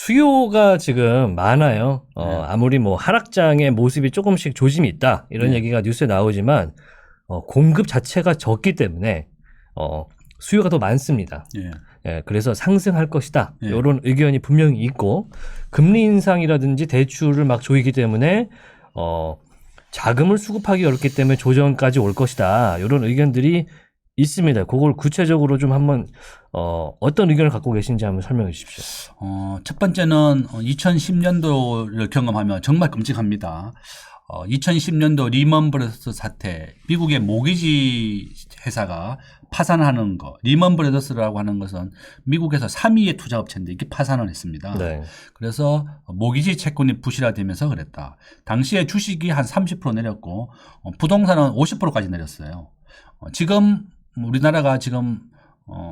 수요가 지금 많아요. 아무리 뭐 하락장의 모습이 조금씩 조짐이 있다 이런 얘기가 뉴스에 나오지만 공급 자체가 적기 때문에 수요가 더 많습니다. 예, 그래서 상승할 것이다. 이런 의견이 분명히 있고 금리 인상이라든지 대출을 막 조이기 때문에 자금을 수급하기 어렵기 때문에 조정까지 올 것이다. 이런 의견들이 있습니다. 그걸 구체적으로 좀 한번 어떤 의견을 갖고 계신지 한번 설명해 주십시오. 첫 번째는 2010년도를 경험하면 정말 끔찍합니다. 2010년도 리먼 브라더스 사태, 미국의 모기지 회사가 파산하는 거, 리먼 브라더스라고 하는 것은 미국에서 3위의 투자업체인데 이게 파산을 했습니다. 네. 그래서 모기지 채권이 부실화되면서 그랬다. 당시에 주식이 한 30% 내렸고 부동산은 50%까지 내렸어요. 지금 우리나라가 지금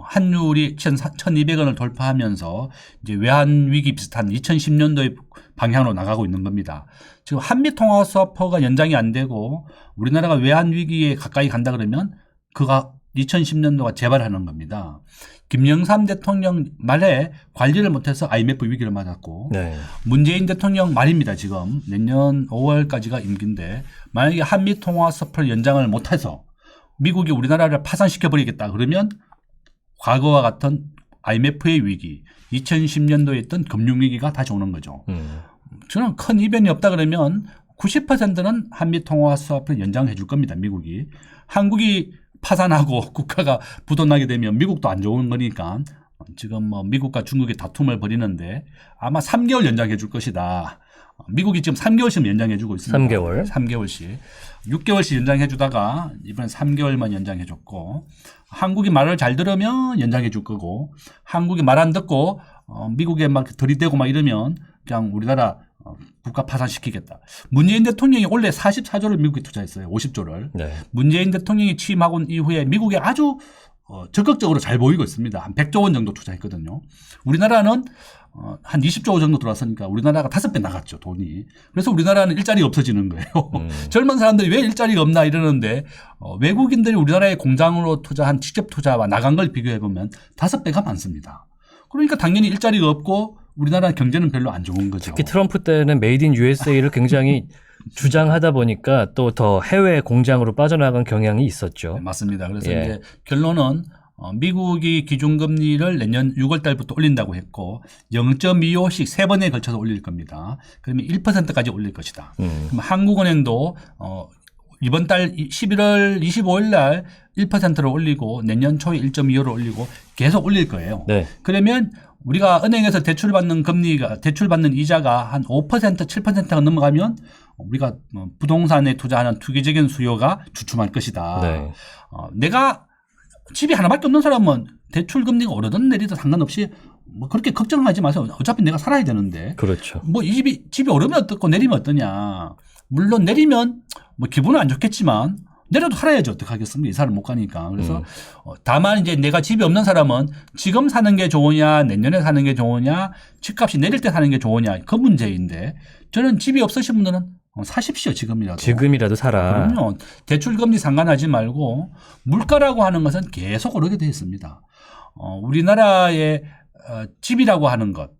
환율이 1,200원을 돌파하면서 이제 외환 위기 비슷한 2010년도의 방향으로 나가고 있는 겁니다. 지금 한미 통화 스와프가 연장이 안 되고 우리나라가 외환 위기에 가까이 간다 그러면 그가 2010년도가 재발하는 겁니다. 김영삼 대통령 말에 관리를 못해서 IMF 위기를 맞았고 네. 문재인 대통령 말입니다. 지금 내년 5월까지가 임기인데 만약에 한미 통화 스와프를 연장을 못해서 미국이 우리나라를 파산시켜버리겠다 그러면 과거와 같은 IMF의 위기, 2010년도에 있던 금융위기가 다시 오는 거죠. 저는 큰 이변이 없다 그러면 90%는 한미 통화 스와프를 연장해 줄 겁니다. 미국이. 한국이 파산하고 국가가 부도나게 되면 미국도 안 좋은 거니까 지금 뭐 미국과 중국이 다툼을 벌이는데 아마 3개월 연장해 줄 것이다. 미국이 지금 3개월씩 연장해 주고 있습니다. 3개월씩. 6개월씩 연장해 주다가 이번엔 3개월만 연장해 줬고 한국이 말을 잘 들으면 연장해 줄 거고 한국이 말 안 듣고 미국에 막 들이대고 막 이러면 그냥 우리나라 국가 파산시키겠다. 문재인 대통령이 원래 44조를 미국에 투자했어요. 50조를. 네. 문재인 대통령이 취임하고 이후에 미국에 아주 적극적으로 잘 보이고 있습니다. 한 100조 원 정도 투자했거든요. 우리나라는 한 20조 정도 들어왔으니까 우리나라가 5배 나갔죠, 돈이. 그래서 우리나라는 일자리가 없어지는 거예요. 젊은 사람들이 왜 일자리가 없나 이러는데 외국인들이 우리나라의 공장으로 투자한 직접 투자와 나간 걸 비교해 보면 5배가 많습니다. 그러니까 당연히 일자리가 없고 우리나라 경제는 별로 안 좋은 거죠. 특히 트럼프 때는 메이드 인 USA를 굉장히 주장하다 보니까 또 더 해외 공장으로 빠져나간 경향이 있었죠. 네, 맞습니다. 그래서 이제 결론은 미국이 기준금리를 내년 6월 달부터 올린다고 했고 0.25씩 3번에 걸쳐서 올릴 겁니다. 그러면 1%까지 올릴 것이다. 그럼 한국은행도 이번 달 11월 25일 날 1%를 올리고 내년 초에 1.25를 올리고 계속 올릴 거예요. 네. 그러면 우리가 은행에서 대출받는 금리가 대출받는 이자가 한 5% 7%가 넘어가면 우리가 부동산에 투자하는 투기적인 수요가 주춤할 것이다. 네. 내가 집이 하나밖에 없는 사람은 대출 금리가 오르든 내리든 상관없이 뭐 그렇게 걱정하지 마세요. 어차피 내가 살아야 되는데. 그렇죠. 뭐 이 집이 오르면 어떻고 내리면 어떠냐. 물론 내리면 뭐 기분은 안 좋겠지만 내려도 살아야지 어떡하겠습니까? 이사를 못 가니까. 그래서 다만 이제 내가 집이 없는 사람은 지금 사는 게 좋으냐, 내년에 사는 게 좋으냐, 집값이 내릴 때 사는 게 좋으냐, 그 문제인데 저는 집이 없으신 분들은 사십시오, 지금이라도. 지금이라도 살아. 그럼요. 대출금리 상관하지 말고 물가라고 하는 것은 계속 오르게 되어 있습니다. 우리나라의 집이라고 하는 것,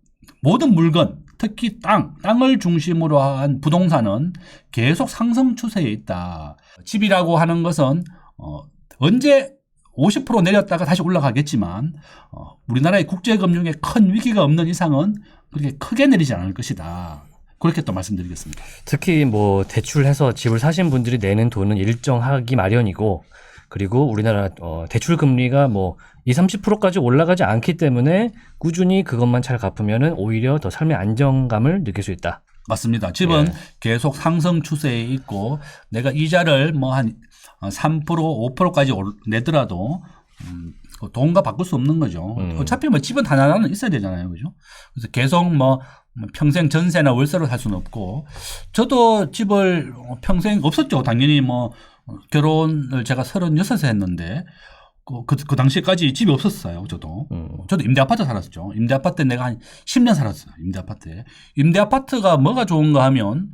모든 물건, 특히 땅을 중심으로 한 부동산은 계속 상승 추세에 있다. 집이라고 하는 것은 언제 50% 내렸다가 다시 올라가겠지만 우리나라의 국제금융에 큰 위기가 없는 이상은 그렇게 크게 내리지 않을 것이다. 그렇게 또 말씀드리겠습니다. 특히 뭐 대출해서 집을 사신 분들이 내는 돈은 일정하기 마련이고 그리고 우리나라 대출 금리가 뭐 20, 30%까지 올라가지 않기 때문에 꾸준히 그것만 잘 갚으면은 오히려 더 삶의 안정감을 느낄 수 있다. 맞습니다. 집은 계속 상승 추세에 있고 내가 이자를 뭐 한 3%, 5%까지 내더라도 돈과 바꿀 수 없는 거죠. 어차피 뭐 집은 하나는 있어야 되잖아요. 그죠? 그래서 계속 뭐 평생 전세나 월세로 살 수는 없고 저도 집을 평생 없었죠. 당연히 뭐 결혼을 제가 36에 했는데 그 당시까지 집이 없었어요. 저도 임대 아파트 살았죠. 임대 아파트 내가 한 10년 살았어요. 임대 아파트에. 임대 아파트가 뭐가 좋은가 하면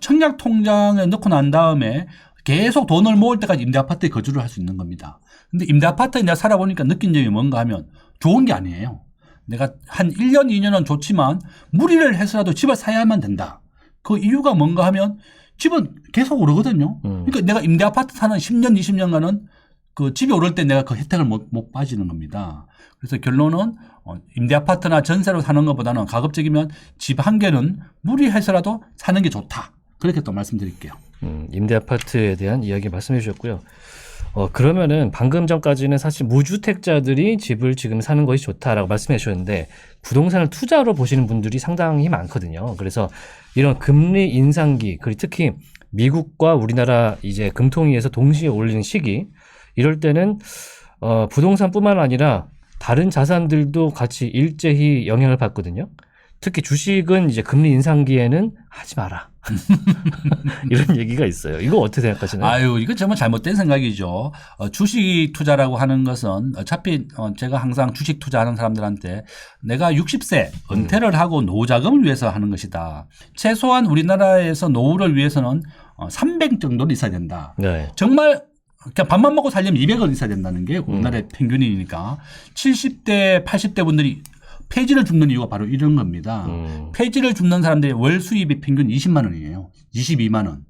청약 통장에 넣고 난 다음에 계속 돈을 모을 때까지 임대 아파트에 거주를 할 수 있는 겁니다. 근데 임대 아파트에 내가 살아보니까 느낀 점이 뭔가 하면 좋은 게 아니에요. 내가 한 1년, 2년은 좋지만 무리를 해서라도 집을 사야만 된다. 그 이유가 뭔가 하면 집은 계속 오르거든요. 그러니까 내가 임대 아파트 사는 10년, 20년간은 그 집이 오를 때 내가 그 혜택을 못 빠지는 겁니다. 그래서 결론은 임대 아파트나 전세로 사는 것보다는 가급적이면 집 한 개는 무리해서라도 사는 게 좋다. 그렇게 또 말씀드릴게요. 임대 아파트에 대한 이야기 말씀해 주셨고요. 그러면은 방금 전까지는 사실 무주택자들이 집을 지금 사는 것이 좋다라고 말씀해 주셨는데 부동산을 투자로 보시는 분들이 상당히 많거든요. 그래서 이런 금리 인상기, 그리고 특히 미국과 우리나라 이제 금통위에서 동시에 올리는 시기, 이럴 때는 부동산뿐만 아니라 다른 자산들도 같이 일제히 영향을 받거든요. 특히 주식은 이제 금리 인상기에는 하지 마라. 이런 얘기가 있어요. 이거 어떻게 생각하시나요? 아유, 이거 정말 잘못된 생각이죠. 주식 투자라고 하는 것은 어차피 제가 항상 주식 투자하는 사람들한테 내가 60세 은퇴를 하고 노후 자금을 위해서 하는 것이다. 최소한 우리나라에서 노후를 위해서는 300 정도는 있어야 된다. 네. 정말 그냥 밥만 먹고 살려면 200원 있어야 된다는 게 우리나라의 평균이니까 70대, 80대 분들이 폐지를 줍는 이유가 바로 이런 겁니다. 폐지를 줍는 사람들의 월 수입이 평균 20만 원이에요. 22만 원.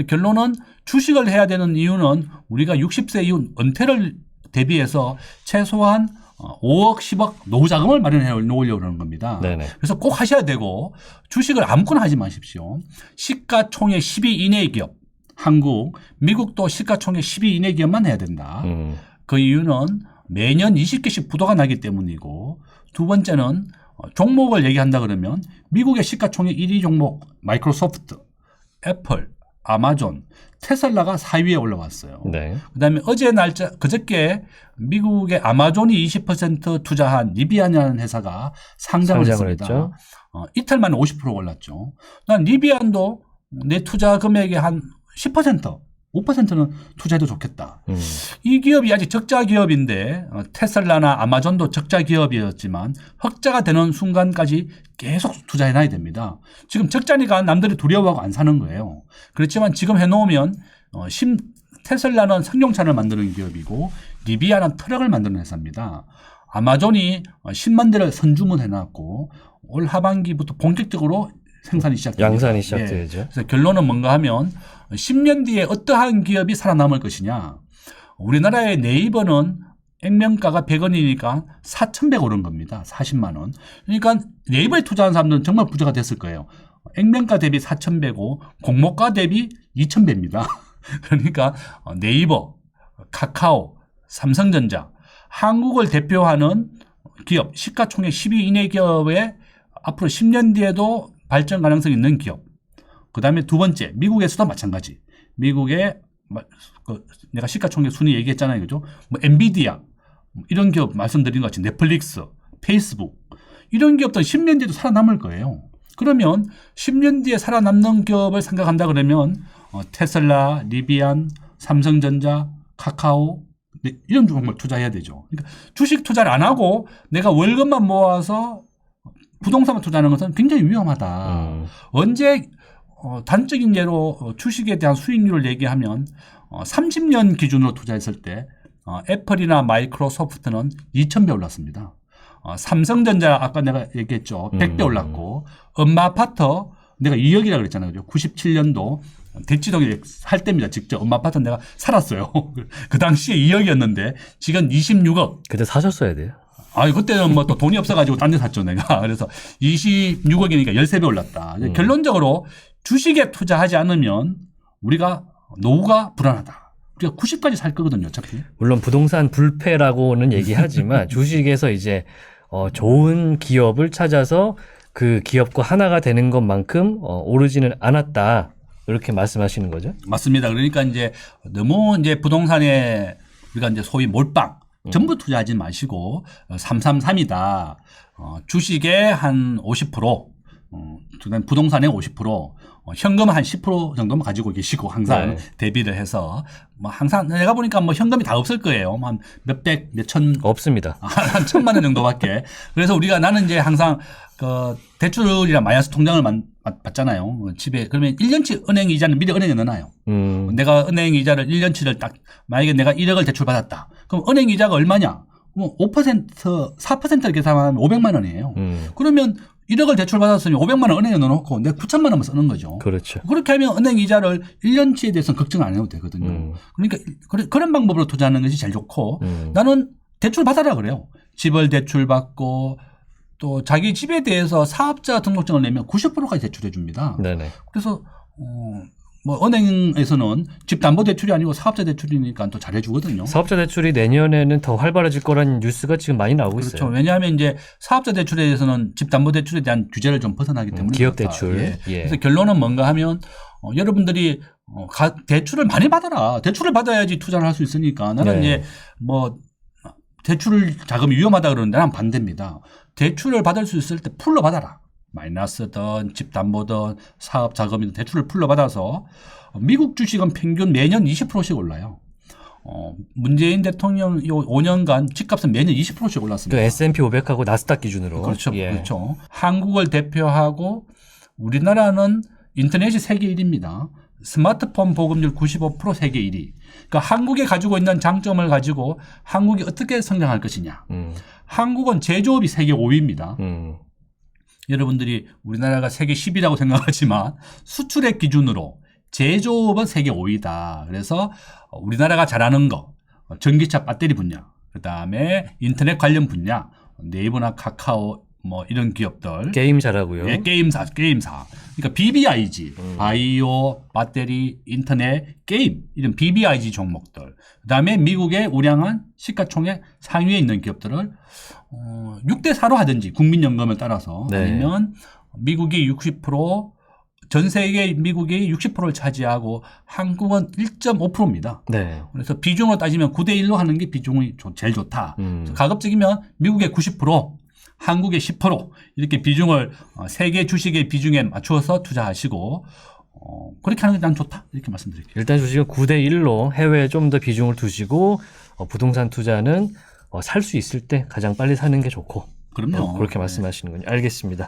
결론은 주식을 해야 되는 이유는 우리가 60세 이후 은퇴를 대비해서 최소한 5억, 10억 노후 자금을 마련해 놓으려고 하는 겁니다. 네네. 그래서 꼭 하셔야 되고 주식을 아무거나 하지 마십시오. 시가총액 10위 이내의 기업. 한국, 미국도 시가총액 10위 이내 기업만 해야 된다. 그 이유는 매년 20개씩 부도가 나기 때문이고 두 번째는 종목을 얘기한다 그러면 미국의 시가총액 1위 종목 마이크로소프트, 애플, 아마존, 테슬라가 4위에 올라왔어요. 네. 그다음에 그저께 미국의 아마존이 20% 투자한 리비안이라는 회사가 상장을 했습니다. 했죠. 이틀 만에 50% 올랐죠. 난 리비안도 내 투자 금액의 한 10%, 5%는 투자해도 좋겠다. 이 기업이 아직 적자 기업인데 테슬라나 아마존도 적자 기업이었지만 흑자가 되는 순간까지 계속 투자해 놔야 됩니다. 지금 적자니까 남들이 두려워하고 안 사는 거예요. 그렇지만 지금 해놓으면 테슬라는 승용차를 만드는 기업이고 리비아는 트럭을 만드는 회사입니다. 아마존이 10만 대를 선주문해 놨고 올 하반기부터 본격적으로 생산이 시작됩니다. 양산이 시작되죠. 예. 그래서 결론은 뭔가 하면 10년 뒤에 어떠한 기업이 살아남을 것이냐. 우리나라의 네이버는 액면가가 100원이니까 4,100 오른 겁니다. 40만 원. 그러니까 네이버에 투자한 사람들은 정말 부자가 됐을 거예요. 액면가 대비 4,100고 공모가 대비 2,100입니다. 그러니까 네이버, 카카오, 삼성전자, 한국을 대표하는 기업, 시가총액 10위 이내 기업에 앞으로 10년 뒤에도 발전 가능성이 있는 기업. 그 다음에 두 번째, 미국에서도 마찬가지. 미국의, 내가 시가총액 순위 얘기했잖아요. 그죠? 뭐, 엔비디아, 이런 기업 말씀드린 것 같이 넷플릭스, 페이스북, 이런 기업들은 10년 뒤에도 살아남을 거예요. 그러면 10년 뒤에 살아남는 기업을 생각한다 그러면, 테슬라, 리비안, 삼성전자, 카카오, 이런 종목을 투자해야 되죠. 그러니까 주식 투자를 안 하고 내가 월급만 모아서 부동산만 투자하는 것은 굉장히 위험하다. 언제 단적인 예로 주식에 대한 수익률을 얘기하면 30년 기준으로 투자했을 때 애플이나 마이크로소프트는 2,000배 올랐습니다. 삼성전자 아까 내가 얘기했죠. 100배 올랐고 엄마 아파트 내가 2억이라고 그랬잖아요. 97년도 대치동에 할 때입니다. 직접 엄마 아파트 내가 살았어요. 그 당시에 2억이었는데 지금 26억. 그때 사셨어야 돼요. 그때는 뭐 또 돈이 없어가지고 딴 데 샀죠, 내가. 그래서 26억이니까 13배 올랐다. 결론적으로 주식에 투자하지 않으면 우리가 노후가 불안하다. 우리가 90까지 살 거거든요, 어차피. 물론 부동산 불패라고는 얘기하지만 주식에서 이제 좋은 기업을 찾아서 그 기업과 하나가 되는 것만큼 오르지는 않았다. 이렇게 말씀하시는 거죠? 맞습니다. 그러니까 이제 너무 이제 부동산에 우리가 이제 소위 몰빵 전부 투자하지 마시고 333이다. 주식에 한 50%, 그다음 부동산에 50%, 현금 한 10% 정도만 가지고 계시고 항상 네. 대비를 해서 뭐 항상 내가 보니까 뭐 현금이 다 없을 거예요. 한 몇백, 몇천 없습니다. 한 1,000만 원 정도밖에. 그래서 우리가 나는 이제 항상 그 대출이랑 마이너스 통장을 받잖아요. 집에 그러면 1년치 은행 이자는 미리 은행에 넣어놔요. 내가 은행 이자를 1년치를 딱 만약에 내가 1억을 대출 받았다. 그럼 은행 이자가 얼마냐? 뭐 5%, 4%를 계산하면 500만 원이에요. 그러면 1억을 대출받았으면 500만 원 은행에 넣어놓고 내 9천만 원만 쓰는 거죠. 그렇죠. 그렇게 하면 은행 이자를 1년치에 대해서는 걱정 안 해도 되거든요. 그러니까 그런 방법으로 투자하는 것이 제일 좋고 나는 대출 받아라 그래요. 집을 대출받고 또 자기 집에 대해서 사업자 등록증을 내면 90%까지 대출해 줍니다. 네네. 그래서 뭐 은행에서는 집담보대출이 아니고 사업자 대출이니까 또 잘해주거든요. 사업자 대출이 내년에는 더 활발해질 거라는 뉴스가 지금 많이 나오고 그렇죠. 있어요. 왜냐하면 이제 사업자 대출에 대해서는 집담보대출에 대한 규제를 좀 벗어나기 때문에 기업 대출. 예. 예. 그래서 결론은 뭔가 하면 여러분들이 대출을 많이 받아라. 대출을 받아야지 투자를 할 수 있으니까 나는 네. 이제 뭐 대출 자금이 위험하다 그러는데 난 반대입니다. 대출을 받을 수 있을 때 풀로 받아라. 마이너스든 집담보든 사업 자금이든 대출을 풀로 받아서 미국 주식은 평균 매년 20%씩 올라요. 문재인 대통령 이 5년간 집값은 매년 20%씩 올랐습니다. 그 S&P 500하고 나스닥 기준으로. 그렇죠. 예. 그렇죠. 한국을 대표하고 우리나라는 인터넷이 세계 1위입니다. 스마트폰 보급률 95% 세계 1위. 그러니까 한국이 가지고 있는 장점을 가지고 한국이 어떻게 성장할 것이냐. 한국은 제조업이 세계 5위입니다. 여러분들이 우리나라가 세계 10위라고 생각하지만 수출액 기준으로 제조업은 세계 5위다. 그래서 우리나라가 잘하는 거 전기차 배터리 분야, 그다음에 인터넷 관련 분야, 네이버나 카카오 뭐 이런 기업들 게임 잘하고요. 예, 게임사. 그러니까 BBIG, 바이오, 배터리, 인터넷, 게임 이런 BBIG 종목들. 그다음에 미국의 우량한 시가총액 상위에 있는 기업들을 6대 4로 하든지 국민연금을 따라서 네. 아니면 미국이 60%, 전 세계 미국이 60%를 차지하고 한국은 1.5%입니다. 네. 그래서 비중으로 따지면 9대 1로 하는 게 비중이 제일 좋다. 가급적이면 미국의 90%, 한국의 10% 이렇게 비중을 세계 주식의 비중에 맞추어서 투자하시고 그렇게 하는 게 난 좋다 이렇게 말씀드릴게요. 일단 주식은 9대 1로 해외에 좀 더 비중을 두시고 부동산 투자는 살 수 있을 때 가장 빨리 사는 게 좋고 그럼요. 그렇게 말씀하시는군요. 알겠습니다.